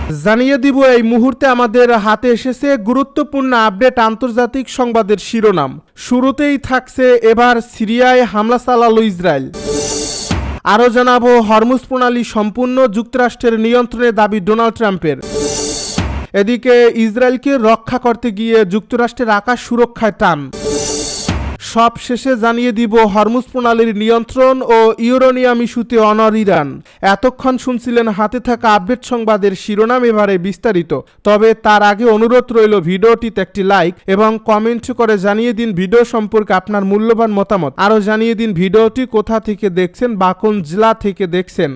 জানিয়ে দিব এই মুহূর্তে আমাদের হাতে এসেছে গুরুত্বপূর্ণ আপডেট আন্তর্জাতিক সংবাদের শিরোনাম। শুরুতেই থাকছে এবার সিরিয়ায় হামলা চালালো ইসরায়েল। আরও জানাবো হরমুজ প্রণালী সম্পূর্ণ যুক্তরাষ্ট্রের নিয়ন্ত্রণে দাবি ডোনাল্ড ট্রাম্পের। এদিকে ইসরায়েলকে রক্ষা করতে গিয়ে যুক্তরাষ্ট্রের আকাশ সুরক্ষায় টান। সব শেষে জানিয়ে দিব হরমুজ প্রণালীর নিয়ন্ত্রণ ও ইউরেনিয়াম ইস্যুতে অনড় ইরান। এতক্ষণ শুনছিলেন হাতে থাকা আপডেট সংবাদের শিরোনাম, এবারে বিস্তারিত। তবে তার আগে অনুরোধ রইল ভিডিওটিতে একটি লাইক এবং কমেন্ট করে জানিয়ে দিন ভিডিও সম্পর্কে আপনার মূল্যবান মতামত। আরও জানিয়ে দিন ভিডিওটি কোথা থেকে দেখছেন বা কোন জেলা থেকে দেখছেন।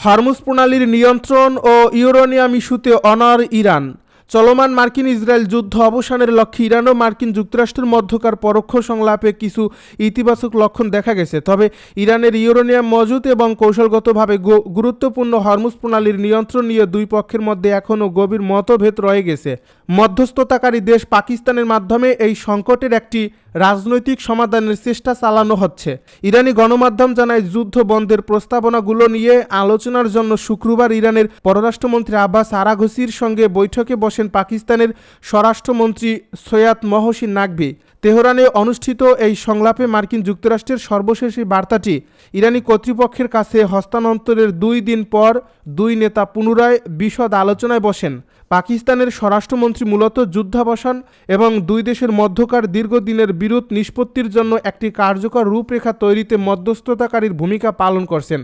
হরমুজ প্রণালীর নিয়ন্ত্রণ ও ইউরেনিয়াম ইস্যুতে অনড় ইরান। চলমান মার্কিন ইসরায়েল যুদ্ধ অবসানের লক্ষ্যে ইরান ও মার্কিন যুক্তরাষ্ট্রের মধ্যকার পরোক্ষ সংলাপে কিছু ইতিবাচক লক্ষণ দেখা গেছে। তবে ইরানের ইউরেনিয়াম মজুত এবং কৌশলগতভাবে গুরুত্বপূর্ণ হরমুজ প্রণালীর নিয়ন্ত্রণ নিয়ে দুই পক্ষের মধ্যে এখনও গভীর মতভেদ রয়ে গেছে। মধ্যস্থতাকারী দেশ পাকিস্তানের মাধ্যমে এই সংকটের একটি রাজনৈতিক সমাধানের চেষ্টা চালানো হচ্ছে। ইরানি গণমাধ্যম জানায় যুদ্ধ বন্ধের প্রস্তাবনাগুলো নিয়ে আলোচনার জন্য শুক্রবার ইরানের পররাষ্ট্রমন্ত্রী আব্বাস আরাঘসির সঙ্গে বৈঠকে বসেন পাকিস্তানের স্বরাষ্ট্রমন্ত্রী সৈয়দ মহসিন নাকভি। তেহরানে অনুষ্ঠিত এই সংলাপে মার্কিন যুক্তরাষ্ট্রের সর্বশেষ এই বার্তাটি ইরানি কর্তৃপক্ষের কাছে হস্তান্তরের 2 দিন পর দুই নেতা পুনরায় বিশদ আলোচনায় বসেন। পাকিস্তানের স্বরাষ্ট্রমন্ত্রী মূলত যুদ্ধাবসান এবং দুই দেশের মধ্যকার দীর্ঘদিনের বিরোধ নিষ্পত্তির জন্য একটি কার্যকর রূপরেখা তৈরিতে মধ্যস্থতাকারীর ভূমিকা পালন করছেন।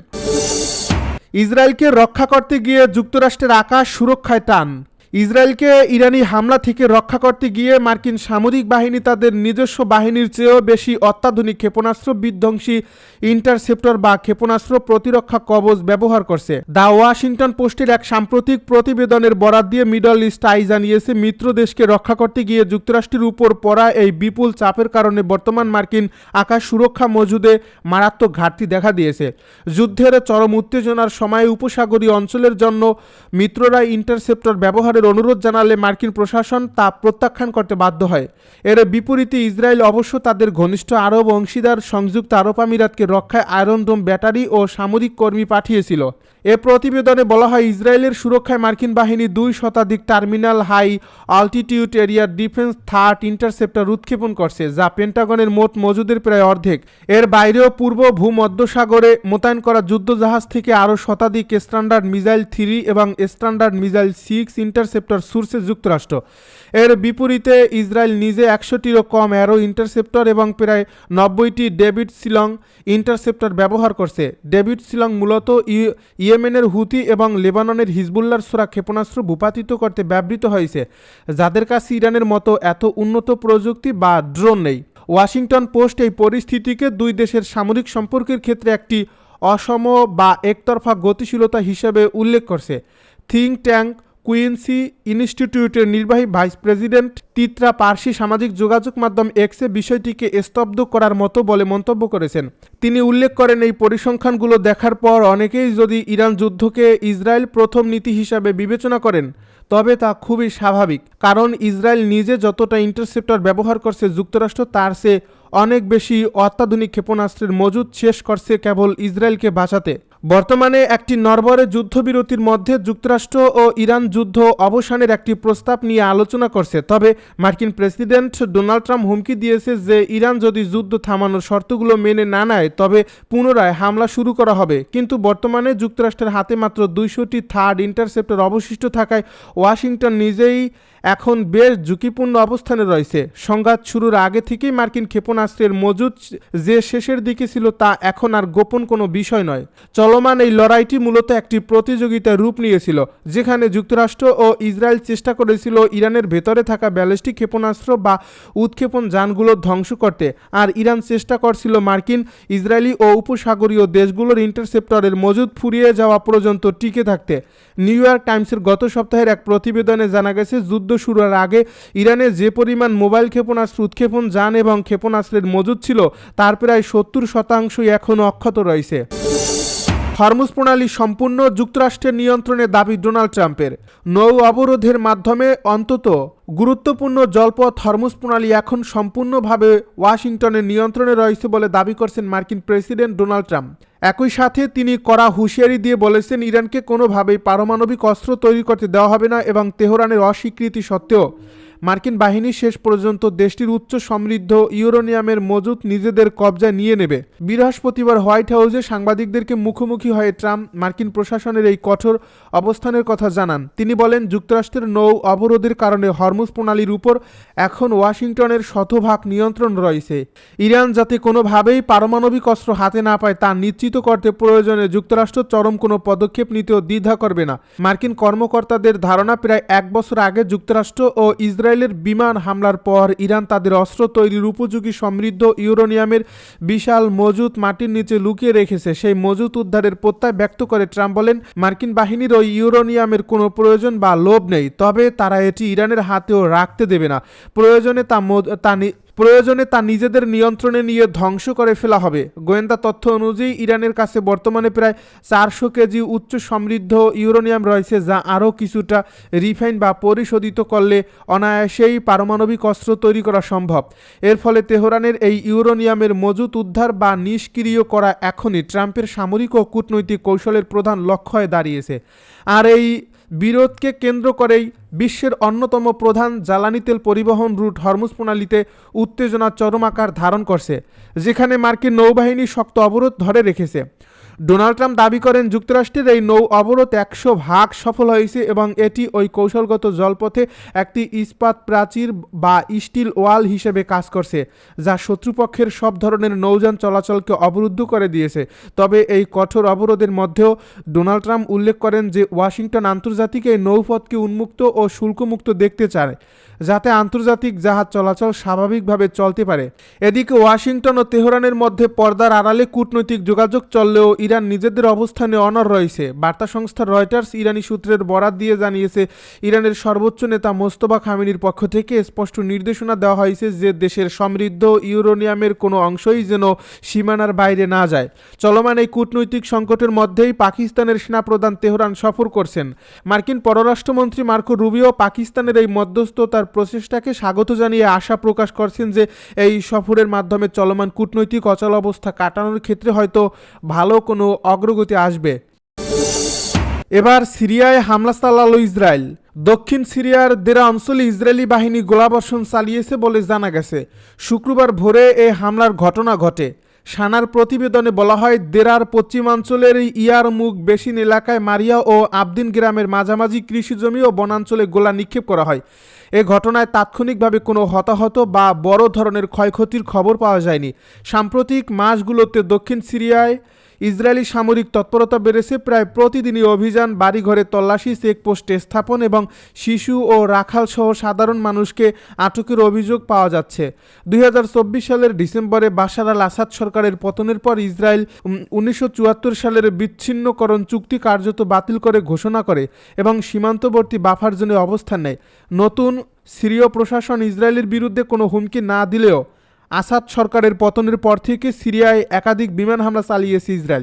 ইসরায়েলকে রক্ষা করতে গিয়ে যুক্তরাষ্ট্রের আকাশ সুরক্ষায় টান। ইসরায়েলকে ইরানি হামলা থেকে রক্ষা করতে গিয়ে মার্কিন সামরিক বাহিনী তাদের নিজস্ব বাহিনীর চেয়েও বেশি অত্যাধুনিক ক্ষেপণাস্ত্র বিধ্বংসী ইন্টারসেপ্টর বা ক্ষেপণাস্ত্র প্রতিরক্ষা কবচ ব্যবহার করছে। দ্য ওয়াশিংটন পোস্টের এক সাম্প্রতিক প্রতিবেদনের বরাত দিয়ে মিডল ইস্ট আই জানিয়েছে, মিত্র দেশকে রক্ষা করতে গিয়ে যুক্তরাষ্ট্রের উপর পড়া এই বিপুল চাপের কারণে বর্তমান মার্কিন আকাশ সুরক্ষা মজুদে মারাত্মক ঘাটতি দেখা দিয়েছে। যুদ্ধের চরম উত্তেজনার সময় উপসাগরীয় অঞ্চলের জন্য মিত্ররা ইন্টারসেপ্টর ব্যবহারের অনুরোধ জানালে মার্কিন প্রশাসন তা প্রত্যাখ্যান করতে বাধ্য হয়। এর বিপরীতে ইসরায়েল অবশ্য তাদের ঘনিষ্ঠ আরব অংশীদার সংযুক্ত আরব আমিরাতকে রক্ষায় আয়রন ডোম ব্যাটারি ও সামরিক কর্মী পাঠিয়েছিল। এ প্রতিবেদনে বলা হয়, ইসরায়েলের সুরক্ষায় মার্কিন বাহিনী 2 শতাধিক টার্মিনাল হাই অল্টিটিউড এরিয়ার ডিফেন্স থার্ড ইন্টারসেপ্টর উৎক্ষেপণ করছে, যা পেন্টাগনের মোট মজুদের প্রায় অর্ধেক। এর বাইরেও পূর্ব ভূমধ্যসাগরে মোতায়েন করা যুদ্ধজাহাজ থেকে আরও শতাধিক স্ট্যান্ডার্ড মিসাইল 3 এবং স্ট্যান্ডার্ড মিসাইল 6 ইন্টারসেপ্টর ছুড়ছে যুক্তরাষ্ট্র। এর বিপরীতে ইসরায়েল নিজে 100টিরও কম অ্যারো ইন্টারসেপ্টর এবং প্রায় 90টি ডেভিড সিলং ইন্টারসেপ্টর ব্যবহার করছে। ডেভিড সিলং মূলত ইয়েমেনের হুতি এবং লেবাননের হিজবুল্লাহর ছোড়া ক্ষেপণাস্ত্র ভূপাতিত করতে ব্যবহৃত হয়েছে, যাদের কাছে ইরানের মতো এত উন্নত প্রযুক্তি বা ড্রোন নেই। ওয়াশিংটন পোস্ট এই পরিস্থিতিকে দুই দেশের সামরিক সম্পর্কের ক্ষেত্রে একটি অসম বা একতরফা গতিশীলতা হিসেবে উল্লেখ করছে। থিঙ্ক ট্যাঙ্ক কুইন্সি ইনস্টিটিউটের নির্বাহী ভাইস প্রেসিডেন্ট তিত্রা পার্সি সামাজিক যোগাযোগ মাধ্যম এক্সে বিষয়টিকে স্তব্ধ করার মতো বলে মন্তব্য করেছেন। তিনি উল্লেখ করেন, এই পরিসংখ্যানগুলো দেখার পর অনেকেই যদি ইরান যুদ্ধকে ইসরায়েল প্রথম নীতি হিসাবে বিবেচনা করেন, তবে তা খুবই স্বাভাবিক, কারণ ইসরায়েল নিজে যতটা ইন্টারসেপ্টর ব্যবহার করছে, যুক্তরাষ্ট্র তার চেয়ে অনেক বেশি অত্যাধুনিক ক্ষেপণাস্ত্রের মজুদ শেষ করছে কেবল ইসরায়েলকে বাঁচাতে। বর্তমানে একটি নড়বড়ে যুদ্ধবিরতির মধ্যে যুক্তরাষ্ট্র ও ইরান যুদ্ধ অবসানের একটি প্রস্তাব নিয়ে আলোচনা করছে। তবে মার্কিন প্রেসিডেন্ট ডোনাল্ড ট্রাম্প হুমকি দিয়েছে যে ইরান যদি যুদ্ধ থামানোর শর্তগুলো মেনে না নেয়, তবে পুনরায় হামলা শুরু করা হবে। কিন্তু বর্তমানে যুক্তরাষ্ট্রের হাতে মাত্র 200টি থার্ড ইন্টারসেপ্টর অবশিষ্ট থাকায় ওয়াশিংটন নিজেই এখন বেশ ঝুঁকিপূর্ণ অবস্থানে রয়েছে। সংঘাত শুরুর আগে থেকেই মার্কিন ক্ষেপণাস্ত্রের মজুদ যে শেষের দিকে ছিল, তা এখন আর গোপন কোনো বিষয় নয়। চলমান এই লড়াইটি মূলত একটি প্রতিযোগিতার রূপ নিয়েছিল, যেখানে যুক্তরাষ্ট্র ও ইসরায়েল চেষ্টা করেছিল ইরানের ভেতরে থাকা ব্যালিস্টিক ক্ষেপণাস্ত্র বা উৎক্ষেপণ যানগুলো ধ্বংস করতে, আর ইরান চেষ্টা করছিল মার্কিন, ইসরায়েলি ও উপসাগরীয় দেশগুলোর ইন্টারসেপ্টরের মজুদ ফুরিয়ে যাওয়া পর্যন্ত টিকে থাকতে। নিউ ইয়র্ক টাইমসের গত সপ্তাহের এক প্রতিবেদনে জানা গেছে, যুদ্ধ শুরুর আগে ইরানে যে পরিমাণ মোবাইল ক্ষেপণাস্ত্র উৎক্ষেপণ যান এবং ক্ষেপণাস্ত্রের মজুদ ছিল, তার প্রায় 70% এখনও অক্ষত রয়েছে। হরমুজ প্রণালী সম্পূর্ণ যুক্তরাষ্ট্রের নিয়ন্ত্রণে দাবি ডোনাল্ড ট্রাম্পের। নৌ অবরোধের মাধ্যমে অন্তত গুরুত্বপূর্ণ জলপথ হরমুজ প্রণালী এখন সম্পূর্ণভাবে ওয়াশিংটনের নিয়ন্ত্রণে রয়েছে বলে দাবি করছেন মার্কিন প্রেসিডেন্ট ডোনাল্ড ট্রাম্প। একই সাথে তিনি কড়া হুঁশিয়ারি দিয়ে বলেছেন ইরানকে কোনোভাবেই পারমাণবিক অস্ত্র তৈরি করতে দেওয়া হবে না এবং তেহরানের অস্বীকৃতি সত্ত্বেও মার্কিন বাহিনী শেষ পর্যন্ত দেশটির উচ্চ সমৃদ্ধ ইউরেনিয়ামের মজুত নিজেদের কবজায় নিয়ে নেবে। বৃহস্পতিবার হোয়াইট হাউসে সাংবাদিকদেরকে মুখোমুখি হয়ে ট্রাম্প মার্কিন প্রশাসনের এই কঠোর অবস্থানের কথা জানান। তিনি বলেন, যুক্তরাষ্ট্রের নৌ অবরোধের কারণে হরমুজ প্রণালীর উপর এখন ওয়াশিংটনের শতভাগ নিয়ন্ত্রণ রয়েছে। ইরান যাতে কোনোভাবেই পারমাণবিক অস্ত্র হাতে না পায় তা নিশ্চিত করতে প্রয়োজনে যুক্তরাষ্ট্র চরম কোনো পদক্ষেপ নিতেও দ্বিধা করবে না। মার্কিন কর্মকর্তাদের ধারণা, প্রায় এক বছর আগে যুক্তরাষ্ট্র ও ইসরায়েলের বিমান হামলার পর ইরান তাদের অস্ত্র তৈরির উপযোগী সমৃদ্ধ ইউরেনিয়ামের বিশাল মজুত মাটির নিচে লুকিয়ে রেখেছে। সেই মজুত উদ্ধারের প্রত্যয় ব্যক্ত করে ট্রাম্প বলেন, মার্কিন বাহিনীর ওই ইউরেনিয়ামের কোনো প্রয়োজন বা লোভ নেই, তবে তারা এটি ইরানের হাতেও রাখতে দেবে না। প্রয়োজনে তা নিজেদের নিয়ন্ত্রণে নিয়ে ধ্বংস করে ফেলা হবে। গোয়েন্দা তথ্য অনুযায়ী ইরানের কাছে বর্তমানে প্রায় 400 কেজি উচ্চ সমৃদ্ধ ইউরেনিয়াম রয়েছে, যা আরও কিছুটা রিফাইন বা পরিশোধিত করলে অনায়াসেই পারমাণবিক অস্ত্র তৈরি করা সম্ভব। এর ফলে তেহরানের এই ইউরেনিয়ামের মজুত উদ্ধার বা নিষ্ক্রিয় করা এখনই ট্রাম্পের সামরিক ও কূটনৈতিক কৌশলের প্রধান লক্ষ্য হয়ে দাঁড়িয়েছে। আর এই বিরোধকে কেন্দ্র করেই বিশ্বের অন্যতম প্রধান জ্বালানি তেল পরিবহন রুট হরমুজ প্রণালীতে উত্তেজনা চরম আকার ধারণ করছে, যেখানে মার্কিন নৌবাহিনী শক্ত অবরোধ ধরে রেখেছে। ডোনাল্ড ট্রাম্প দাবি করেন, যুক্তরাষ্ট্রের এই নৌ অবরোধ 100% সফল হয়েছে এবং এটি ওই কৌশলগত জলপথে একটি ইস্পাত প্রাচীর বা স্টিল ওয়াল হিসেবে কাজ করছে, যা শত্রুপক্ষের সব ধরনের নৌযান চলাচলকে অবরুদ্ধ করে দিয়েছে। তবে এই কঠোর অবরোধের মধ্যেও ডোনাল্ড ট্রাম্প উল্লেখ করেন যে ওয়াশিংটন আন্তর্জাতিক এই নৌপথকে উন্মুক্ত ও শুল্কমুক্ত দেখতে চায়, যাতে আন্তর্জাতিক জাহাজ চলাচল স্বাভাবিকভাবে চলতে পারে। এদিকে ওয়াশিংটন ও তেহরানের মধ্যে পর্দার আড়ালে কূটনৈতিক যোগাযোগ চললেও ইরান নিজেদের অবস্থানে অনড় রয়েছে। বার্তা সংস্থা রয়টার্স ইরানি সূত্রের বরাত দিয়ে জানিয়েছে, ইরানের সর্বোচ্চ নেতা মোস্তফা খামেনির পক্ষ থেকে স্পষ্ট নির্দেশনা দেওয়া হয়েছে যে দেশের সমৃদ্ধ ইউরেনিয়ামের কোনো অংশই যেন সীমানার বাইরে না যায়। চলমান এই কূটনৈতিক সংকটের মধ্যেই পাকিস্তানের সেনাপ্রধান তেহরান সফর করছেন। মার্কিন পররাষ্ট্রমন্ত্রী মার্কো রুবিও পাকিস্তানের এই মধ্যস্থতার প্রচেষ্টাকে স্বাগত জানিয়ে আশা প্রকাশ করছেন যে এই সফরের মাধ্যমে চলমান কূটনৈতিক অচলাবস্থা কাটানোর ক্ষেত্রে হয়তো ভালো কোনো অগ্রগতি আসবে। এবার সিরিয়ায় হামলা চালালো ইসরায়েল। দক্ষিণ সিরিয়ার দেরা অঞ্চলে ইসরায়েলি বাহিনী গোলাবর্ষণ চালিয়েছে বলে জানা গেছে। শুক্রবার ভোরে এই হামলার ঘটনা ঘটে। সানার প্রতিবেদনে বলা হয়, দেরার পশ্চিমাঞ্চলের ইয়ারমুক বেসিন এলাকায় মারিয়া ও আবদিন গ্রামের মাঝামাঝি কৃষিজমি ও বনাঞ্চলে গোলা নিক্ষেপ করা হয়। এ ঘটনায় তাৎক্ষণিকভাবে কোনো হতাহত বা বড় ধরনের ক্ষয়ক্ষতির খবর পাওয়া যায়নি। সাম্প্রতিক মাসগুলোতে দক্ষিণ সিরিয়ায় ইসরায়েলি সামরিক তৎপরতা বেড়েছে। প্রায় প্রতিদিনই অভিযান, বাড়িঘরে তল্লাশি, চেকপোস্টে স্থাপন এবং শিশু ও রাখাল সহ সাধারণ মানুষকে আটকের অভিযোগ পাওয়া যাচ্ছে। 2024 সালের ডিসেম্বরে বাশার আল আসাদ সরকারের পতনের পর ইসরায়েল 1974 সালের বিচ্ছিন্নকরণ চুক্তি কার্যত বাতিল করে ঘোষণা করে এবং সীমান্তবর্তী বাফার জোনে অবস্থান নেয়। নতুন সিরীয় প্রশাসন ইসরায়েলের বিরুদ্ধে কোনো হুমকি না দিলেও আসাদ সরকারের পতনের পর থেকে সিরিয়ায় একাধিক বিমান হামলা চালিয়েছে ইসরায়েল।